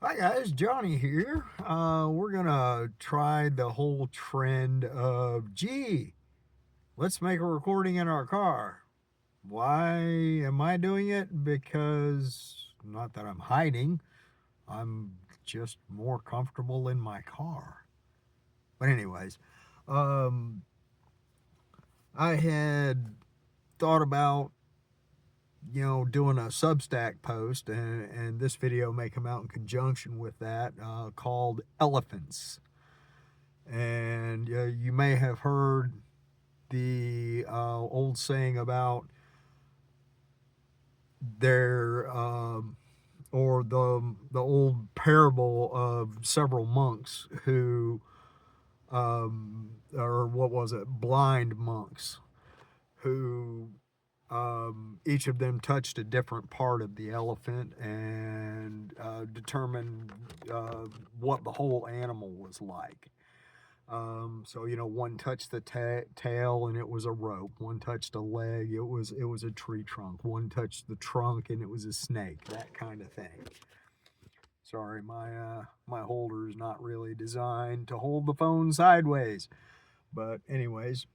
Hi guys, Johnny here. We're gonna try the whole trend of, gee, let's make a recording in our car. Why am I doing it? Because, not that I'm hiding, I'm just more comfortable in my car. But anyways, um, I had thought about, doing a Substack post, and this video may come out in conjunction with that, called Elephants. And you may have heard the old saying about their or the old parable of several monks who or what was it, blind monks who each of them touched a different part of the elephant and determined what the whole animal was like. So one touched the tail and it was a rope. One touched a leg, it was a tree trunk. One touched the trunk and it was a snake. That kind of thing. Sorry, my holder is not really designed to hold the phone sideways. But anyways,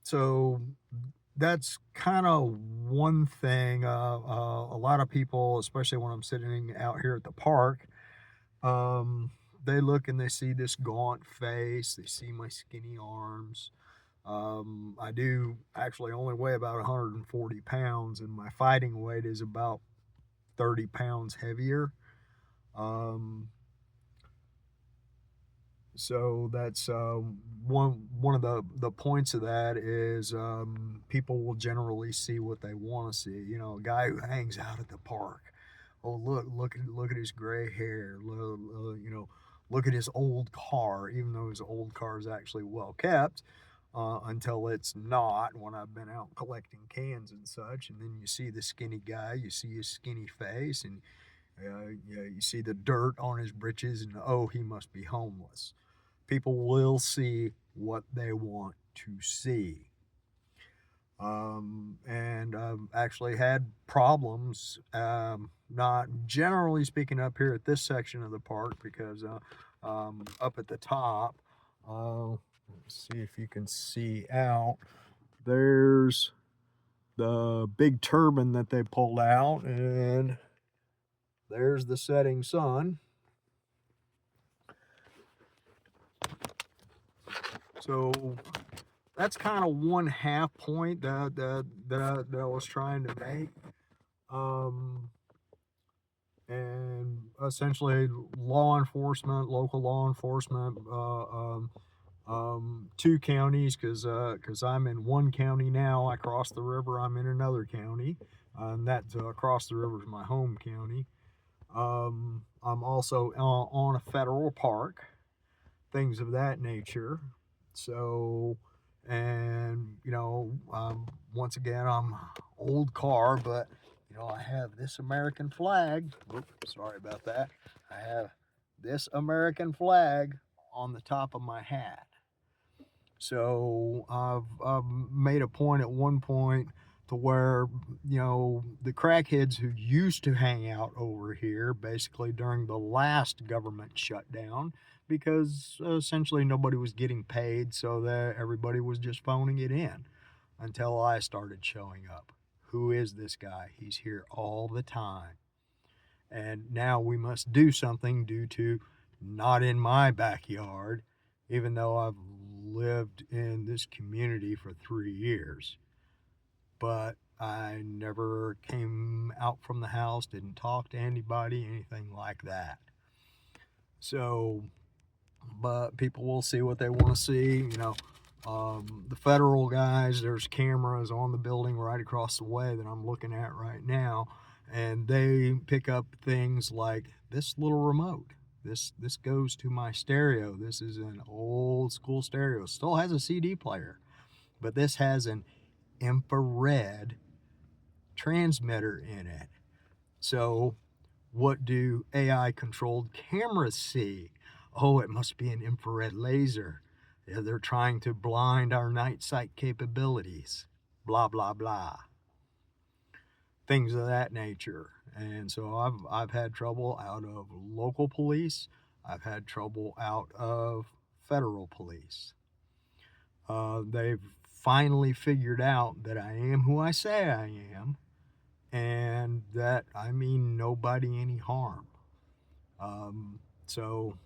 so that's kind of one thing. A lot of people, especially when I'm sitting out here at the park, they look and they see this gaunt face, they see my skinny arms. I do actually only weigh about 140 pounds, and my fighting weight is about 30 pounds heavier. Um, so that's one of the points of that is people will generally see what they want to see. A guy who hangs out at the park. Oh, look at his gray hair. Look at his old car, even though his old car is actually well kept, until it's not, when I've been out collecting cans and such. And then you see the skinny guy, you see his skinny face, and you see the dirt on his britches, and oh, he must be homeless. People will see what they want to see. And I've actually had problems, not generally speaking up here at this section of the park, because up at the top, let's see if you can see out, there's the big turbine that they pulled out, and there's the setting sun. So that's kind of one half point that I was trying to make. And essentially, law enforcement, local law enforcement, two counties, because I'm in one county now. I cross the river, I'm in another county, and that across the river is my home county. I'm also on a federal park, things of that nature. So, and once again, I'm old car, but I have this American flag. Oops, sorry about that. I have this American flag on the top of my hat. So I've made a point at one point to where, the crackheads who used to hang out over here basically during the last government shutdown, because essentially nobody was getting paid, so that everybody was just phoning it in until I started showing up. Who is this guy? He's here all the time. And now we must do something due to not in my backyard, even though I've lived in this community for 3 years. But I never came out from the house, didn't talk to anybody, anything like that. So, but people will see what they want to see. The federal guys, there's cameras on the building right across the way that I'm looking at right now, and they pick up things like this little remote. This goes to my stereo. This is an old school stereo. Still has a CD player, but this has an infrared transmitter in it. So what do AI controlled cameras see? Oh, it must be an infrared laser. They're trying to blind our night sight capabilities. Blah, blah, blah. things of that nature. And so I've had trouble out of local police. I've had trouble out of federal police. They've finally figured out that I am who I say I am, and that I mean nobody any harm. Um, so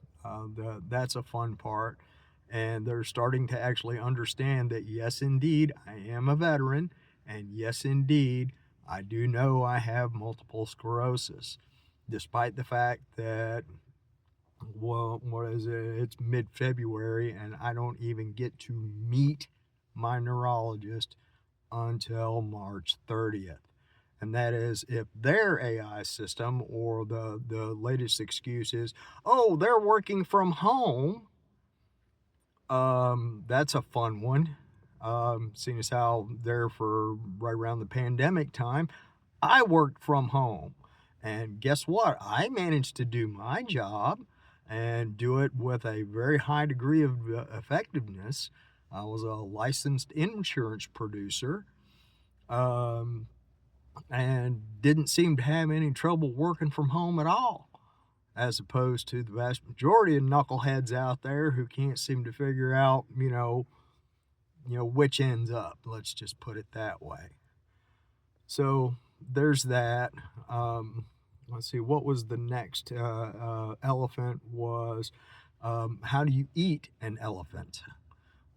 that's a fun part. And they're starting to actually understand that, yes, indeed, I am a veteran. And yes, indeed, I do know I have multiple sclerosis, despite the fact that, well, what is it? It's mid February, and I don't even get to meet my neurologist until March 30th. And that is if their AI system or the latest excuse is, oh, they're working from home. That's a fun one. Seeing as how there for right around the pandemic time, I worked from home. And guess what? I managed to do my job and do it with a very high degree of effectiveness. I was a licensed insurance producer. Um, and didn't seem to have any trouble working from home at all, as opposed to the vast majority of knuckleheads out there who can't seem to figure out, which ends up. Let's just put it that way. So there's that. Let's see, what was the next elephant was, how do you eat an elephant?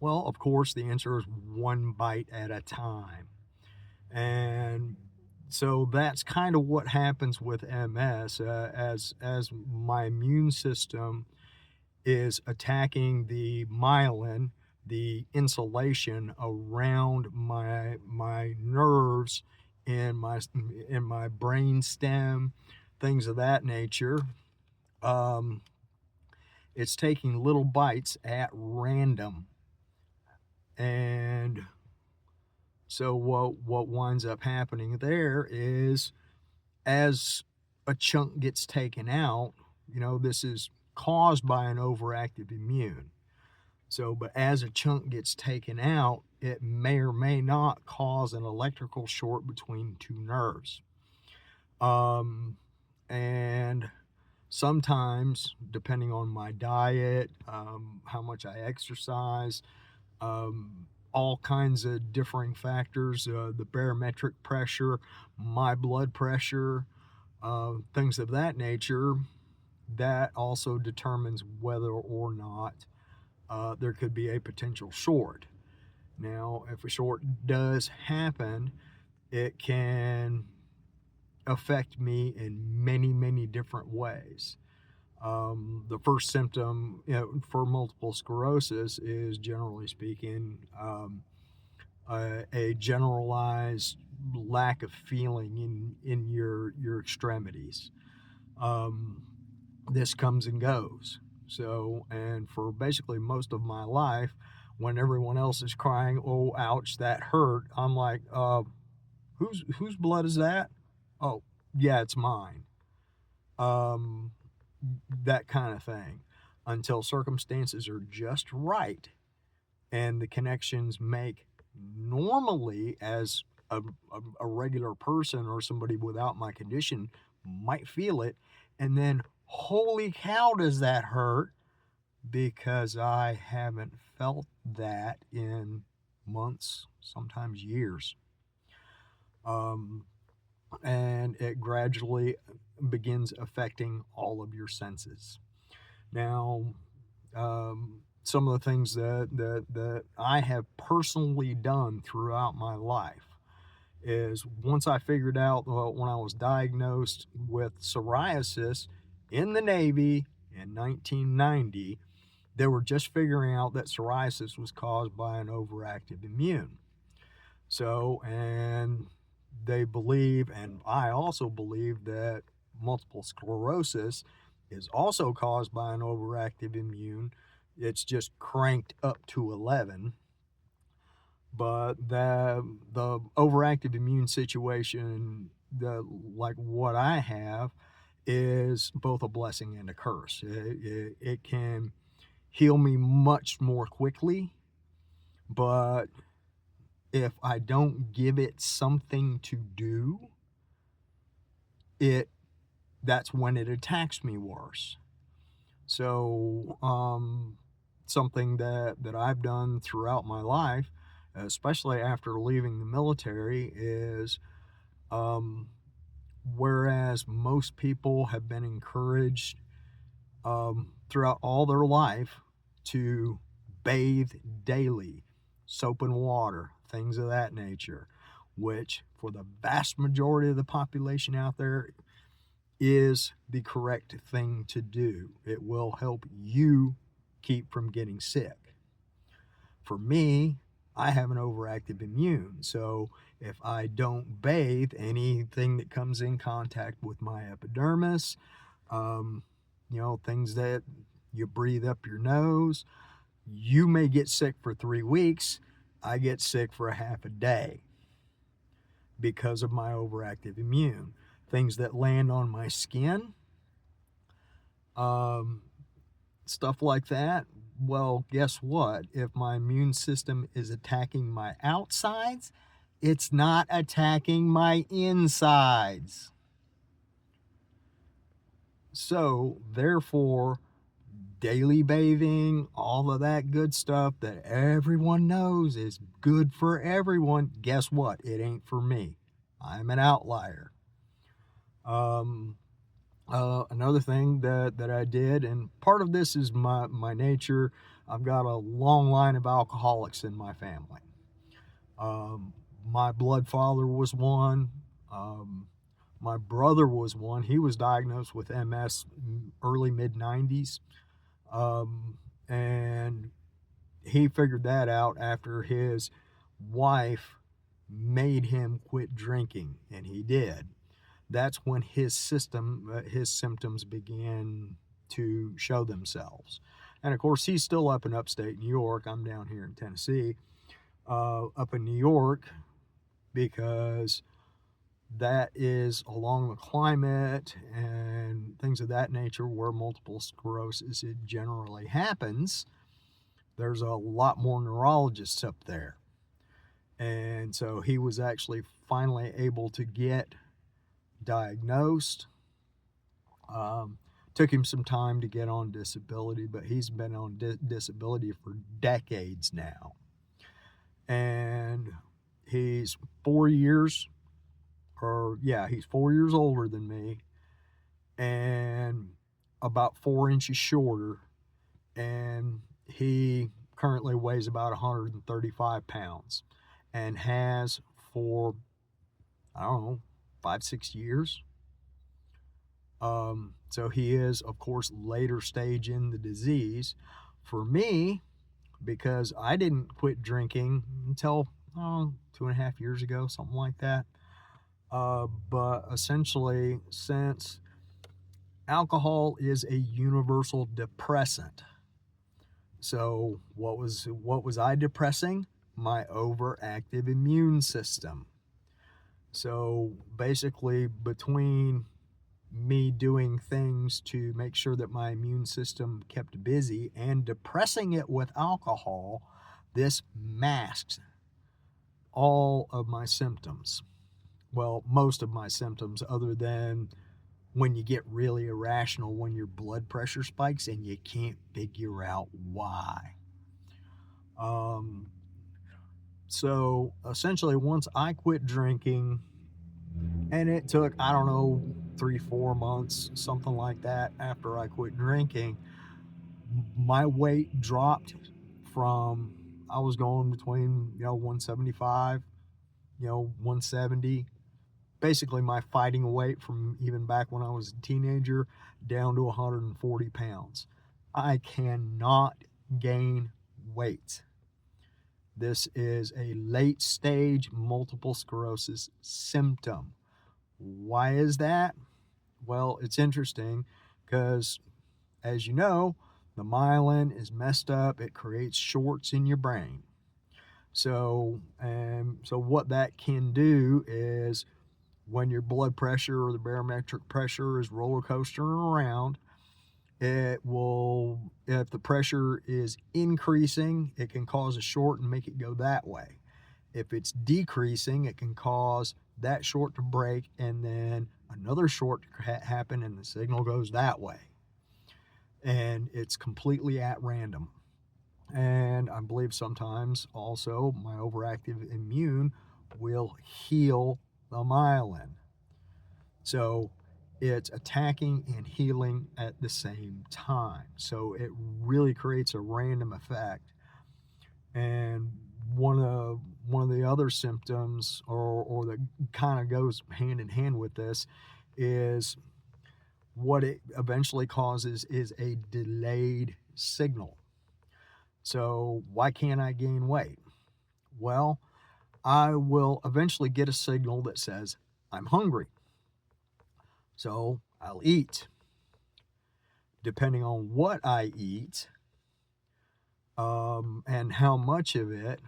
Well, of course, the answer is one bite at a time. And so that's kind of what happens with MS, as my immune system is attacking the myelin, the insulation around my nerves in my brain stem, things of that nature. Um, it's taking little bites at random, and so what winds up happening there is, as a chunk gets taken out, this is caused by an overactive immune. So, but as a chunk gets taken out, it may or may not cause an electrical short between two nerves. And sometimes, depending on my diet, how much I exercise, all kinds of differing factors, the barometric pressure, my blood pressure, things of that nature, that also determines whether or not there could be a potential short. Now, if a short does happen, it can affect me in many, many different ways. The first symptom, for multiple sclerosis is, generally speaking, a generalized lack of feeling in your extremities. This comes and goes. So, and for basically most of my life, when everyone else is crying, "Oh, ouch, that hurt," I'm like, whose blood is that? Oh, yeah, it's mine. Um, that kind of thing, until circumstances are just right and the connections make, normally, as a regular person or somebody without my condition might feel it, and then holy cow, does that hurt, because I haven't felt that in months, sometimes years. And it gradually begins affecting all of your senses. Now, some of the things that I have personally done throughout my life is, once I figured out, when I was diagnosed with psoriasis in the Navy in 1990, they were just figuring out that psoriasis was caused by an overactive immune. So, and they believe, and I also believe, that multiple sclerosis is also caused by an overactive immune. It's just cranked up to 11. But the overactive immune situation, like what I have, is both a blessing and a curse. It can heal me much more quickly, but if I don't give it something to do, that's when it attacks me worse. So something that I've done throughout my life, especially after leaving the military, is um, whereas most people have been encouraged throughout all their life to bathe daily, soap and water, things of that nature, which for the vast majority of the population out there is the correct thing to do. It will help you keep from getting sick. For me, I have an overactive immune, so if I don't bathe, anything that comes in contact with my epidermis, um, things that you breathe up your nose, you may get sick for 3 weeks. I get sick for a half a day because of my overactive immune. Things that land on my skin, um, stuff like that. Well, guess what? If my immune system is attacking my outsides, it's not attacking my insides. So, therefore, daily bathing, all of that good stuff that everyone knows is good for everyone, guess what? It ain't for me. I'm an outlier. Um, Another thing that I did, and part of this is my nature, I've got a long line of alcoholics in my family. My blood father was one. My brother was one. He was diagnosed with MS early mid 90s. And he figured that out after his wife made him quit drinking, and he did. That's when his symptoms began to show themselves. And of course, he's still up in upstate New York. I'm down here in Tennessee. Up in New York, because that is along the climate and things of that nature where multiple sclerosis it generally happens. There's a lot more neurologists up there. And so he was actually finally able to get diagnosed. Took him some time to get on disability, but he's been on disability for decades now. And he's 4 years, he's 4 years older than me and about 4 inches shorter. And he currently weighs about 135 pounds and has for, I don't know, 5-6 years. So he is, of course, later stage in the disease. For me, because I didn't quit drinking until 2.5 years ago, something like that. But essentially, since alcohol is a universal depressant, so what was I depressing? My overactive immune system. So basically, between me doing things to make sure that my immune system kept busy and depressing it with alcohol, this masks all of my symptoms. Well, most of my symptoms, other than when you get really irrational, when your blood pressure spikes and you can't figure out why. So essentially, once I quit drinking, and it took, I don't know, 3-4 months, something like that, after I quit drinking, my weight dropped from, I was going between 175, 170, basically my fighting weight from even back when I was a teenager, down to 140 pounds. I cannot gain weight. This is a late stage multiple sclerosis symptom. Why is that? Well, it's interesting because, as you know, the myelin is messed up. It creates shorts in your brain. So what that can do is, when your blood pressure or the barometric pressure is roller coastering around, it will, if the pressure is increasing, it can cause a short and make it go that way. If it's decreasing, it can cause that short to break and then another short happen and the signal goes that way. And it's completely at random. And I believe sometimes also my overactive immune will heal the myelin. So it's attacking and healing at the same time. So it really creates a random effect. And one of the other symptoms, or that kind of goes hand in hand with this, is what it eventually causes is a delayed signal. So why can't I gain weight? Well, I will eventually get a signal that says I'm hungry. So I'll eat. Depending on what I eat, and how much of it,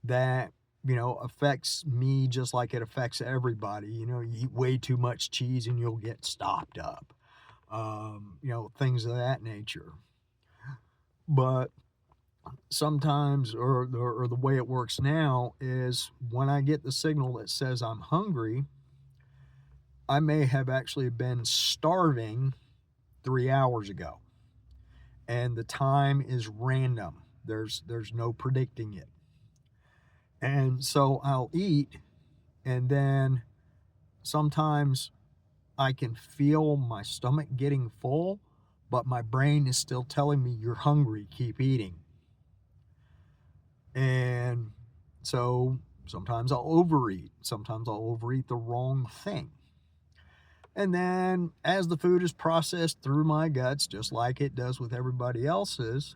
that affects me just like it affects everybody. You eat way too much cheese and you'll get stopped up. Things of that nature. But sometimes, or the way it works now, is when I get the signal that says I'm hungry, I may have actually been starving 3 hours ago, and the time is random. There's no predicting it. And so I'll eat, and then sometimes I can feel my stomach getting full, but my brain is still telling me you're hungry, keep eating. And so sometimes I'll overeat. Sometimes I'll overeat the wrong thing. And then as the food is processed through my guts, just like it does with everybody else's,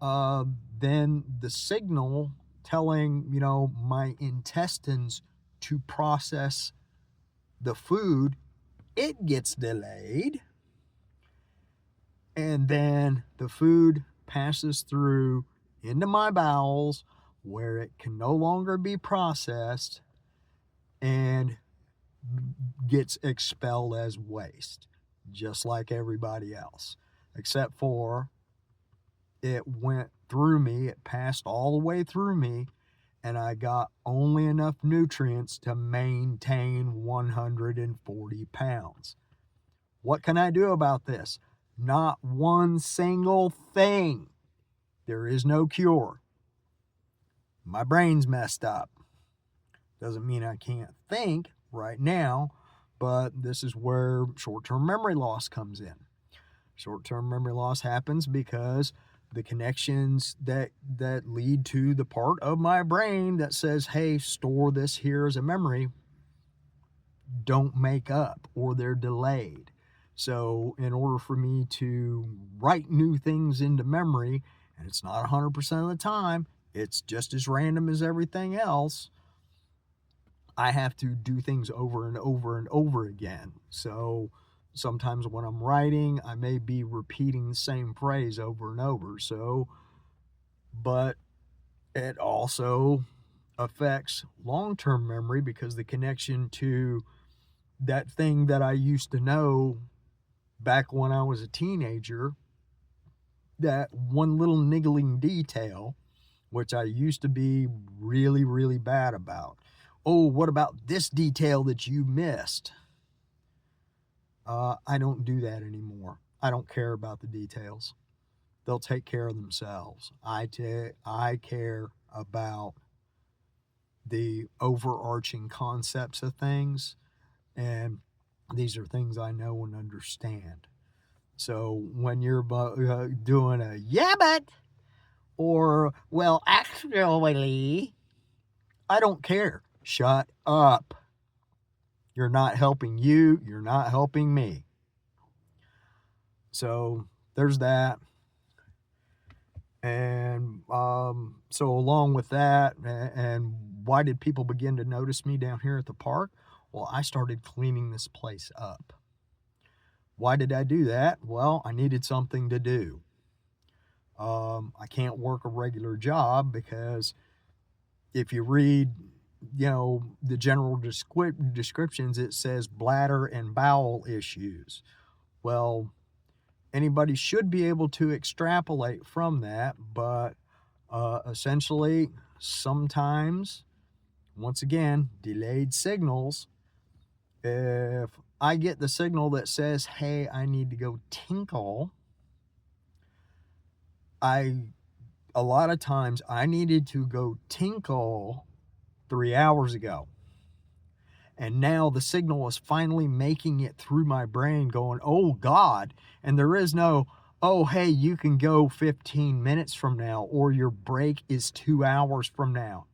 then the signal telling, my intestines to process the food, it gets delayed. And then the food passes through into my bowels where it can no longer be processed and gets expelled as waste, just like everybody else, except for it went through me, it passed all the way through me, and I got only enough nutrients to maintain 140 pounds. What can I do about this? Not one single thing. There is no cure. My brain's messed up. Doesn't mean I can't think right now, but this is where short-term memory loss comes in. Short-term memory loss happens because the connections that lead to the part of my brain that says, hey, store this here as a memory, don't make up, or they're delayed. So in order for me to write new things into memory, and it's not 100% of the time, it's just as random as everything else, I have to do things over and over and over again. So sometimes when I'm writing, I may be repeating the same phrase over and over. So, but it also affects long-term memory because the connection to that thing that I used to know back when I was a teenager, that one little niggling detail, which I used to be really, really bad about. Oh, what about this detail that you missed? I don't do that anymore. I don't care about the details. They'll take care of themselves. I care about the overarching concepts of things, and these are things I know and understand. So when you're doing a yeah but, or well actually, I don't care. Shut up. You're not helping you. You're not helping me. So there's that. And so along with that, and why did people begin to notice me down here at the park? Well, I started cleaning this place up. Why did I do that? Well, I needed something to do. I can't work a regular job because if you read, the general descriptions, it says bladder and bowel issues. Well, anybody should be able to extrapolate from that, but essentially, sometimes, once again, delayed signals If I get the signal that says, hey, I need to go tinkle, a lot of times I needed to go tinkle 3 hours ago. And now the signal is finally making it through my brain going, oh God. And there is no, oh, hey, you can go 15 minutes from now, or your break is 2 hours from now.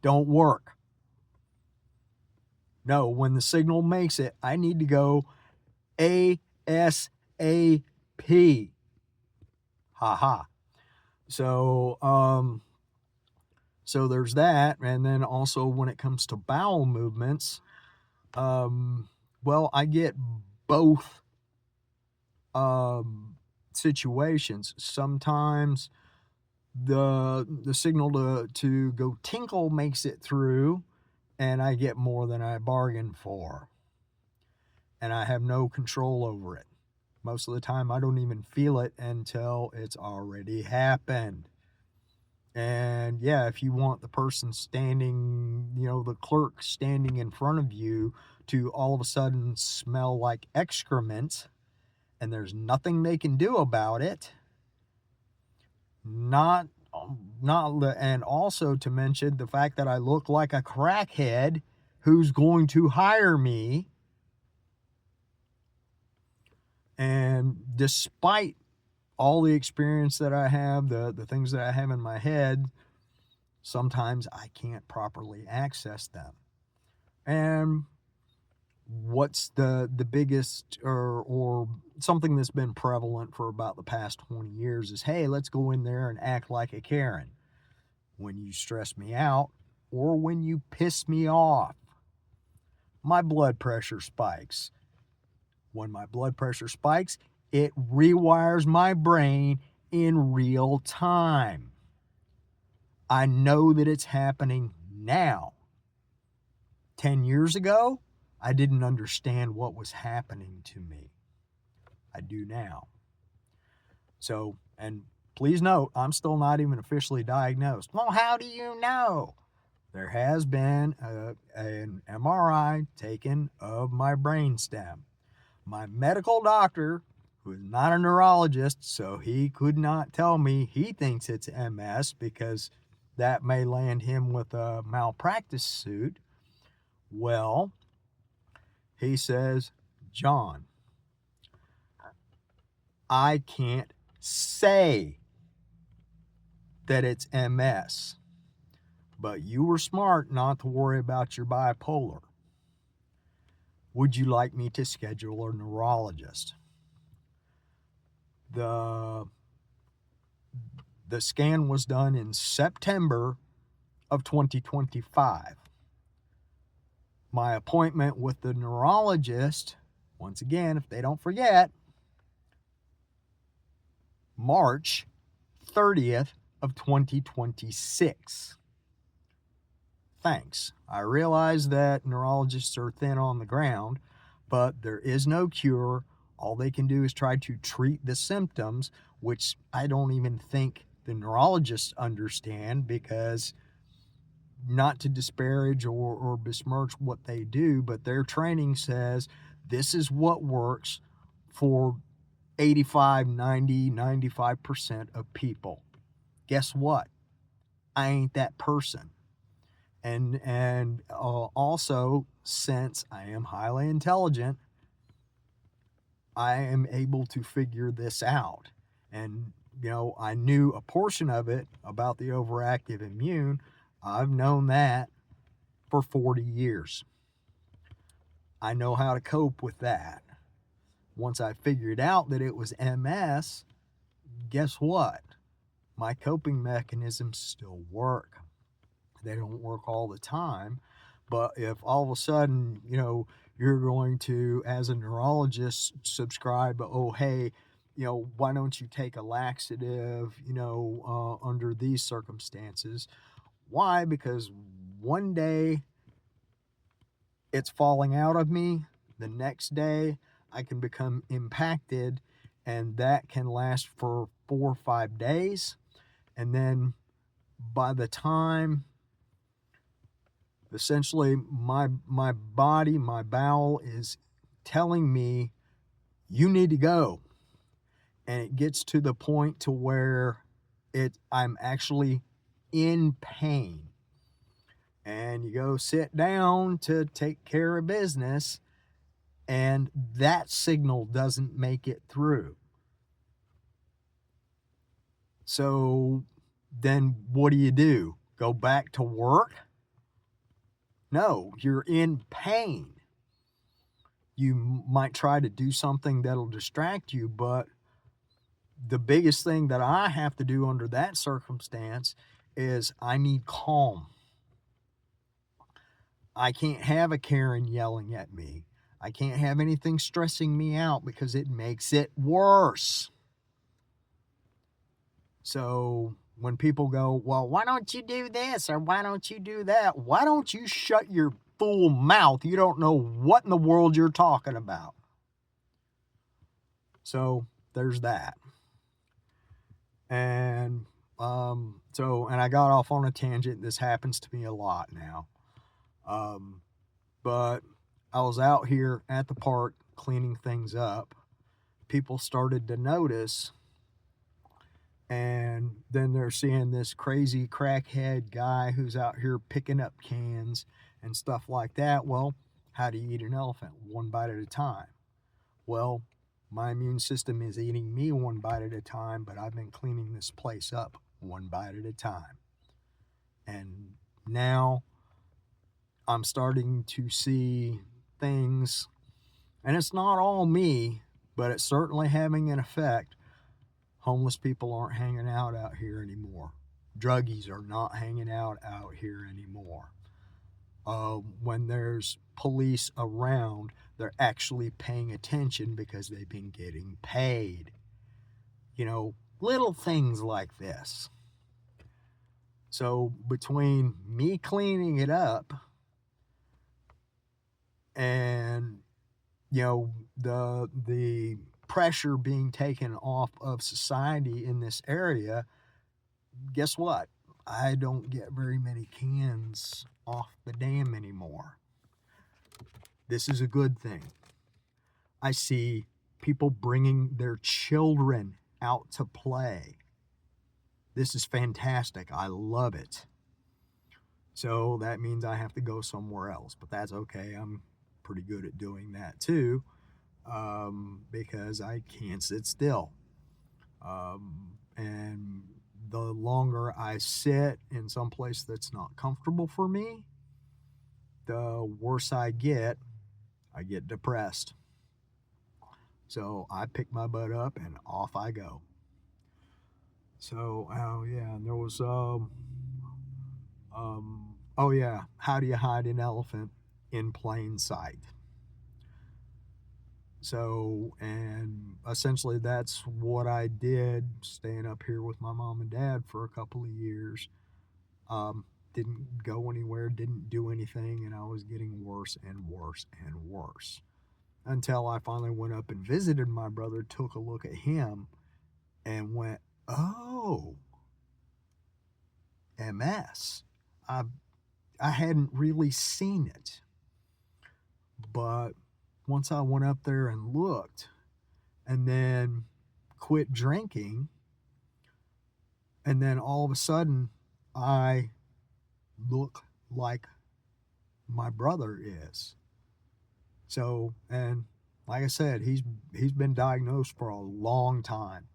Don't work. No, when the signal makes it, I need to go ASAP. So, so there's that. And then also when it comes to bowel movements, well, I get both situations. Sometimes the signal to go tinkle makes it through, and I get more than I bargained for, and I have no control over it. Most of the time I don't even feel it until it's already happened. And yeah, if you want the person standing, the clerk standing in front of you to all of a sudden smell like excrement, and there's nothing they can do about it, and also to mention the fact that I look like a crackhead who's going to hire me. And despite all the experience that I have, the things that I have in my head, sometimes I can't properly access them. And what's the biggest or something that's been prevalent for about the past 20 years is, hey, let's go in there and act like a Karen when you stress me out or when you piss me off. My blood pressure spikes. When my blood pressure spikes, it rewires my brain in real time. I know that it's happening now. 10 years ago, I didn't understand what was happening to me. I do now. So, and please note, I'm still not even officially diagnosed. Well, how do you know? There has been an MRI taken of my brainstem. My medical doctor, who is not a neurologist, so he could not tell me he thinks it's MS because that may land him with a malpractice suit. Well, he says, John, I can't say that it's MS, but you were smart not to worry about your bipolar. Would you like me to schedule a neurologist? The scan was done in September of 2025. My appointment with the neurologist, once again, if they don't forget, March 30th of 2026. Thanks. I realize that neurologists are thin on the ground, but there is no cure. All they can do is try to treat the symptoms, which I don't even think the neurologists understand, because not to disparage or besmirch what they do, but their training says this is what works for 85, 90, 95% of people. Guess what? I ain't that person. And also, since I am highly intelligent, I am able to figure this out. And, I knew a portion of it about the overactive immune. I've known that for 40 years. I know how to cope with that. Once I figured out that it was MS, guess what? My coping mechanisms still work. They don't work all the time, but if all of a sudden, you're going to, as a neurologist, subscribe, oh, hey, why don't you take a laxative, under these circumstances? Why? Because one day it's falling out of me, the next day I can become impacted, and that can last for 4 or 5 days. And then by the time Essentially, my body, my bowel is telling me you need to go. And it gets to the point to where I'm actually in pain. And you go sit down to take care of business, and that signal doesn't make it through. So then what do? Go back to work? No, you're in pain. You might try to do something that'll distract you, but the biggest thing that I have to do under that circumstance is I need calm. I can't have a Karen yelling at me. I can't have anything stressing me out because it makes it worse. So when people go, well, why don't you do this or why don't you do that? Why don't you shut your fool mouth? You don't know what in the world you're talking about. So there's that. And and I got off on a tangent. This happens to me a lot now. But I was out here at the park cleaning things up. People started to notice, and then they're seeing this crazy crackhead guy who's out here picking up cans and stuff like that. Well, how do you eat an elephant? One bite at a time. Well, my immune system is eating me one bite at a time, but I've been cleaning this place up one bite at a time. And now I'm starting to see things, and it's not all me, but it's certainly having an effect. Homeless people aren't hanging out here anymore. Druggies are not hanging out here anymore. When there's police around, they're actually paying attention because they've been getting paid. You know, little things like this. So between me cleaning it up and, you know, the pressure being taken off of society in this area, guess what? I don't get very many cans off the dam anymore. This is a good thing. I see people bringing their children out to play. This is fantastic. I love it. So that means I have to go somewhere else, but that's okay. I'm pretty good at doing that too, because I can't sit still. And the longer I sit in some place that's not comfortable for me, the worse I get depressed. So I pick my butt up and off I go. So, oh yeah, and there was, oh yeah, how do you hide an elephant in plain sight? So, and essentially that's what I did, staying up here with my mom and dad for a couple of years. Didn't go anywhere, didn't do anything, and I was getting worse and worse and worse. Until I finally went up and visited my brother, took a look at him, and went, oh, MS. I hadn't really seen it. But once I went up there and looked, and then quit drinking, and then all of a sudden I look like my brother is. So, and like I said, he's been diagnosed for a long time,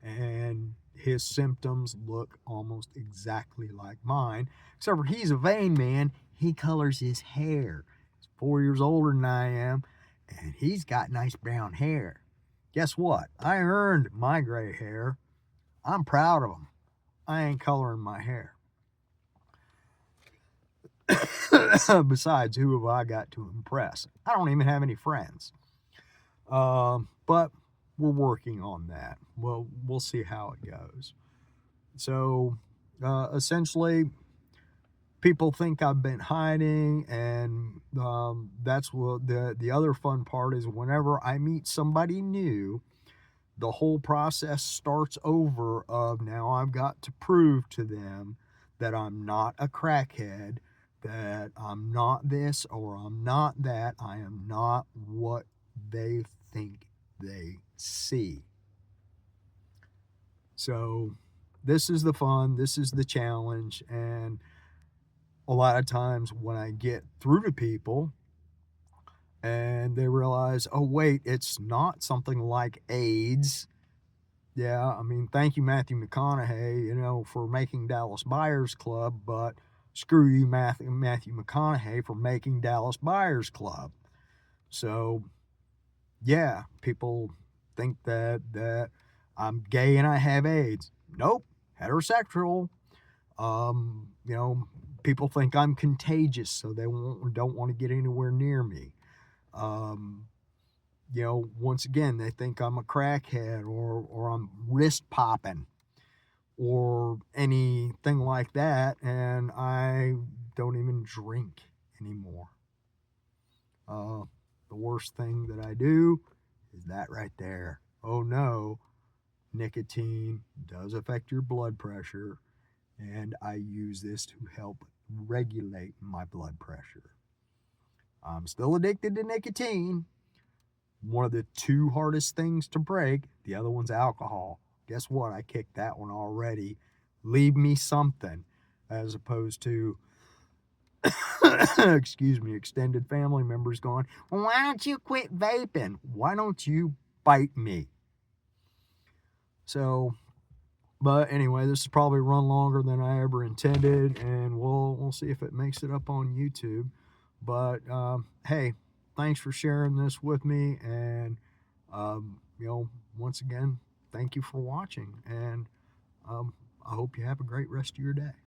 and his symptoms look almost exactly like mine, except for he's a vain man. He colors his hair. He's 4 years older than I am, and he's got nice brown hair. Guess what? I earned my gray hair. I'm proud of him. I ain't coloring my hair. Besides, who have I got to impress? I don't even have any friends. But we're working on that. Well, we'll see how it goes. So, essentially, people think I've been hiding, and that's what the other fun part is. Whenever I meet somebody new, the whole process starts over of now I've got to prove to them that I'm not a crackhead, that I'm not this or I'm not that. I am not what they think they see. So this is the fun, this is the challenge, and a lot of times when I get through to people and they realize, oh wait, it's not something like AIDS. Yeah, I mean, thank you, Matthew McConaughey, for making Dallas Buyers Club, but screw you, Matthew McConaughey, for making Dallas Buyers Club. So, yeah, people think that I'm gay and I have AIDS. Nope, heterosexual. People think I'm contagious, so they don't want to get anywhere near me. Once again, they think I'm a crackhead or I'm wrist popping or anything like that, and I don't even drink anymore. The worst thing that I do is that right there. Oh no, nicotine does affect your blood pressure, and I use this to help regulate my blood pressure. I'm still addicted to nicotine. One of the two hardest things to break, the other one's alcohol. Guess what? I kicked that one already. Leave me something, as opposed to excuse me, extended family members going, well, why don't you quit vaping? Why don't you bite me? So, but anyway, this has probably run longer than I ever intended, and we'll see if it makes it up on YouTube. But hey, thanks for sharing this with me, and once again, thank you for watching, and I hope you have a great rest of your day.